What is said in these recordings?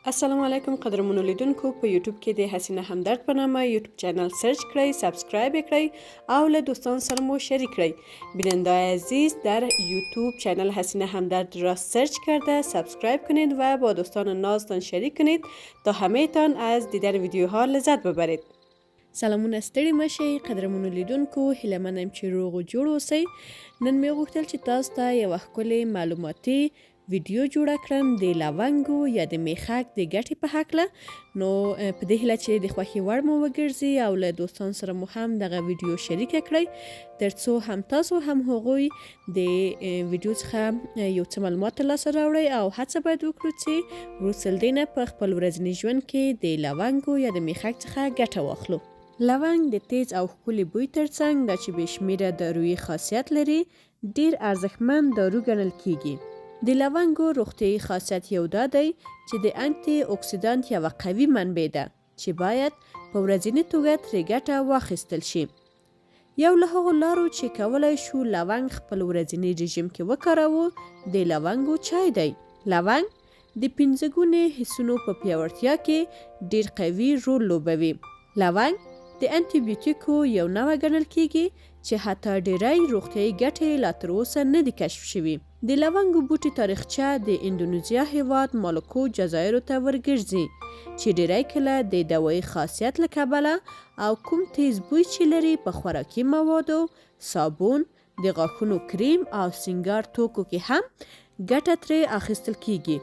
السلام علیکم قدرمنو لیدونکو په یوټیوب کې د حسینه همدرد په نامه یوټیوب چینل سرچ کړئ، سابسکرایب کړئ او له دوستان سره مو شریک کړئ. بینندای عزیز در یوتیوب چینل حسینه همدرد را سرچ کرده سابسکرایب کنید و با دوستان نازتان شریک کنید تا همه‌تان از دیدن ویدیوها لذت ببرید. سلامونه ستړي مشئ قدرمنو لیدونکو، هیله منم چې روغ او جوړ اوسئ. نن مې غوښتل چې تاسو ته یوه ښکلې معلوماتي ویډیو جوړه کړم د لونګو یا د میخک د ګټې په هکله. نو په دې هیله چې د خوښې وړ مو وګرځي او له دوستان سره مو هم دغه ویډیو شریکه کړئ ترڅو هم تاسو هم هغوی د ویډیو څخه یو څه معلومات ترلاسه راوړئ او هڅه باید وکړو چې وروسته له دې نه په خپل ورځني ژوند کې د لونګو یا د میخک څخه ګټه واخلو. لونګ د تیز او ښکلي بوی ترڅنګ دا چې بې شمېره دارویي خاصیت لري ډیر ارزښتمن دارو ګڼل کیږي. د لونګو روغتیایي خاصیت یو دا دی چې د انټي اکسیدانت یوه قوي منبع ده چې باید په ورځني توګه ترې ګټه واخیستل شي. یو له هغو لارو چې کولی شو لونګ خپل ورځني رژیم کې وکاروو د لونګو چای دی. لونګ د 5 ګونې حسونو په پیاوړتیا کې ډیر قوي رول لوبوي. لونګ د انټي بیوټیکو یو نوع ګڼل کیږي چې حتی ډیری روغتیایي ګټې لا تر اوسه نه دي کشف شوي. د لونګو بوټي تاریخچه د اندونیزیا هیواد مالوکو جزایرو ته ورګرځي چې ډیری کله د دوایي خاصیت له کبله او کوم تیز بوی چې لري په خوراکي موادو، صابون، د غاښونو کریم او سینګار توکو کې هم ګټه ترې اخیستل کیږي.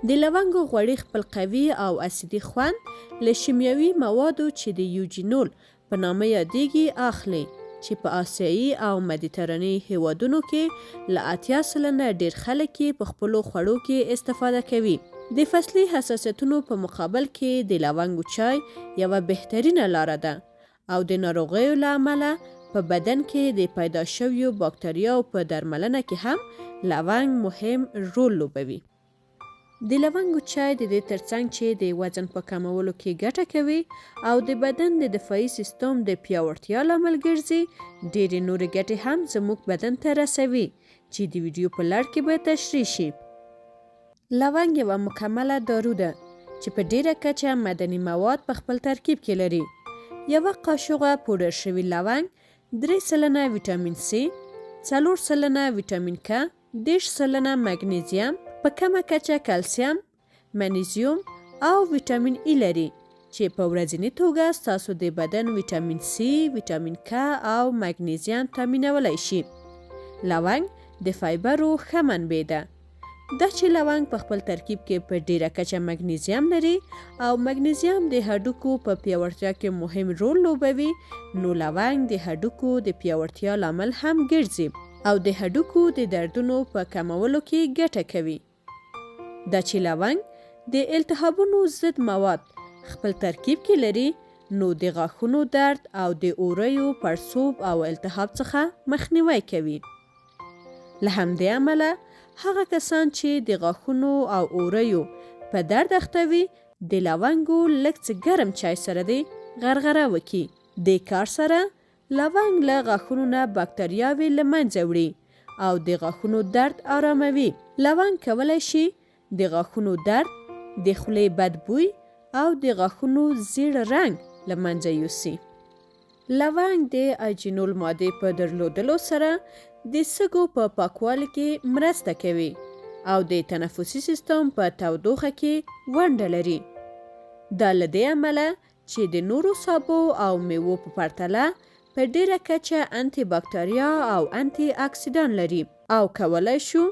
د لونګو غوړي خپل قوي او اسیدي خوند له شیمیاوي موادو چې د یوجینول په نامه یادیږي اخلي چې په آسیایي او مدیترانې هیوادونو کې له 80% ډیر خلک په خپلو خوړو کې استفاده کوي. د فصلي حساسیتونو په مقابل کې د لونګو چای یوه بهترینه لاره ده او د ناروغیو له امله په بدن کې د پیدا شویو باکتریاو په درملنه کې هم لونګ مهم رول لوبوي. د لونګو چای د دې ترڅنګ چې د وزن په کمولو کې ګټه کوي او د بدن د دفاعي سیستم د پیاوړتیا لامل ګرځي، ډېرې نورې ګټې هم زموږ بدن ته رسوي چې د ویډیو په لړ کې به تشریح شي. لونګ یوه مکمله دارو ده چې په ډیره کچه معدني مواد په خپل ترکیب کې لري. یوه قاشوغه پوډر شوي لونګ 3% ویټامین C، 4% ویټامین K، 10% مګنیزیم، په کمه کچه کلسیم، منیزیم او ویټامین ای لري چې په ورځني توګه ستاسو د بدن ویټامین C، ویټامین K او مګنیزیم تامینولی شي. لونګ د فایبرو ښه منبع ده. دا چې لونګ په خپل ترکیب کې په ډیره کچه مګنیزیم لري او مګنیزیم د هډوکو په پیاوړتیا کې مهم رول لوبوي، نو لونګ د هډوکو د پیاوړتیا لامل هم ګرځي او د هډوکو د دردونو په کمولو کې ګټه کوي. دا چې لونګ د التهابونو ضد مواد خپل ترکیب کې لري، نو د غاښونو درد او د اوریو، پړسوب او التهاب څخه مخنیوی کوي. له همدې امله هغه کسان چې د غاښونو او اوریو په درد اخته وي د لونګو لږ څه ګرم چای سره دی غرغره وکړي. دې کار سره لونګ له غاښونو نه باکتریاوې له منځه وړي او د غاښونو درد آراموي. لونګ کولی شي د غاښونو درد، د خولې بد بوی او د غاښونو زیړ رنګ له منځه یوسي. لونګ د ایجینول مادې په درلودلو سره د سږو په پاکوالي کې مرسته کوي او د تنفسي سیستم په تودوخه کې ونډه لري. دا له دې امله چې د نورو سابو او میوو په پرتله په ډیره کچه انټي باکتریا او انټي اکسیدان لري او کولی شو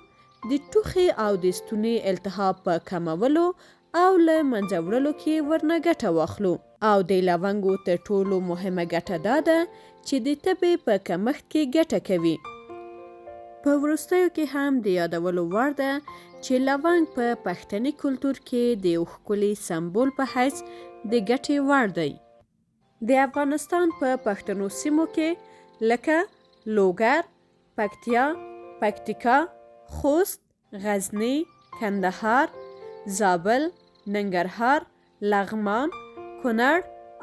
د ټوخي او د ستوني التهاب په کمولو او له منځه وړلو کې ورنه ګټه واخلو. او د لونګو تر ټولو مهمه ګټه دا ده چې د تبې په کمښت کې ګټه کوي. په وروستیو کې هم د یادولو وړ ده چې لونګ په پښتني کلتور کې د یو ښکلي سمبول په حیث د ګټې وړ دی. د افغانستان په پښتنو سیمو کې لکه لوګر، پکتیا، پکتیکا، خوست، غزني، کندهار، زابل، ننګرهار، لغمان، کونړ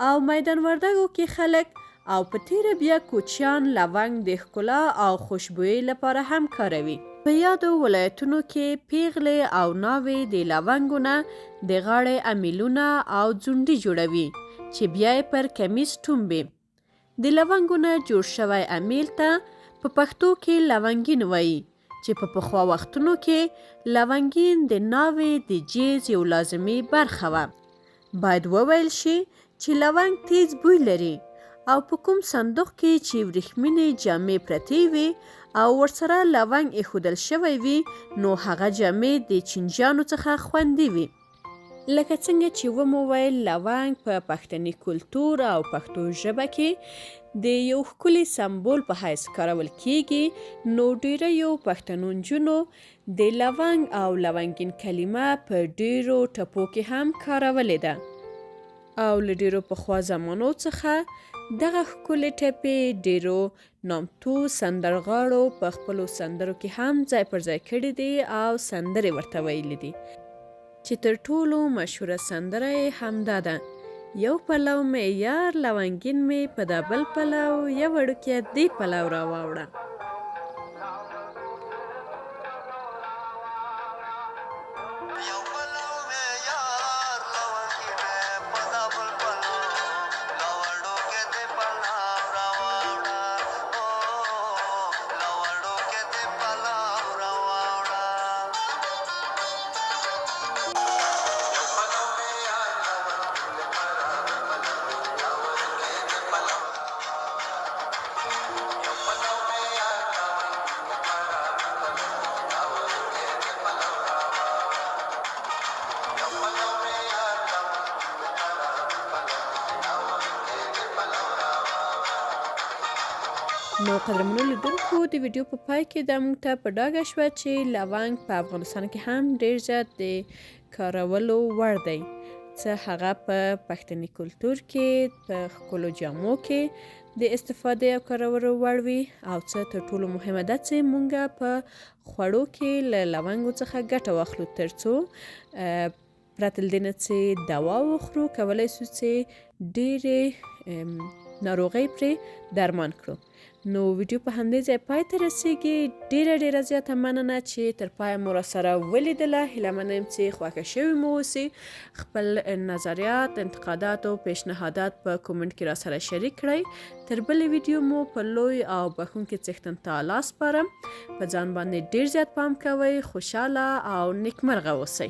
او میدان وردګو کې خلک او په تیره بیا کوچیان لونګ د ښکلا او خوشبویۍ لپاره هم کاروي. په یادو ولایتونو کې پیغلې او ناوې د لونګو نه د غاړې امیلونه او ځونډي جوړوي چې بیا یې پر کمیس ټومبي. د لونګو نه جوړ شوی امیل ته په پښتو کې لونګین وایي چې په پخوا وختونو کې لونګین د ناوې د جیز یو لازمي برخه وه. باید وویل شي چې لونګ تیز بوی لري او په کوم صندوق کې چې وریښمینې جامې پرتې وي او ورسره لونګ ایښودل شوی وي نو هغه جامې د چینجیانو څخه خوندي وي. لکه څنګه چې ومو ویل لونګ په پښتني کلتور او پښتو ژبه کې د یو ښکلي سمبول په حیث کارول کیږي نو ډیریو پښتنو نجونو د لونګ او لونګین کلمه په ډیرو ټپو کې هم کارولې ده او له ډیرو پخوا زمانو څخه دغه ښکلې ټپې ډیرو نامتو سندرغاړو په خپلو سندرو کې هم ځای پر ځای کړي دي او سندرې ورته ویلي دي چې تر ټولو مشهوره سندره یې همدا ده: یو پلو مې یار لونګین مې په دا بل پلو یو وړوکیه دې پلو راواوړه. نو قدرمنو لیدونکو د ویډیو په پای کې دا موږ ته په ډاګه شوه چې لونګ په افغانستان کې هم ډیر زیات د کارولو وړ دی، څه هغه په پښتني کلتور کې په ښکلو جامو کې د استفادې او کارولو وړ وي او څه تر ټولو مهمه ده چې موږ په خوړو کې له لونګو څخه ګټه واخلو ترڅو پرته له دې نه چې دوا وخورو کولی سو چې ډیرې ناروغۍ پرې درمان کړو. نو ویډیو په همدې ځای پای ته رسیږي. ډیره زیاته مننه چې تر پایه مو راسره ولیدله. هیله منم چې خوښه شوي مو اوسي. خپل نظریات، انتقادات او پیشنهادات په کومنټ کې راسره شریک کړئ. تر بلې ویډیو مو په لوی او بښونکي څښتن تعالی سپارم. په ځان باندې ډیر زیات پام کوئ. خوشحاله او نیکمرغه اوسئ.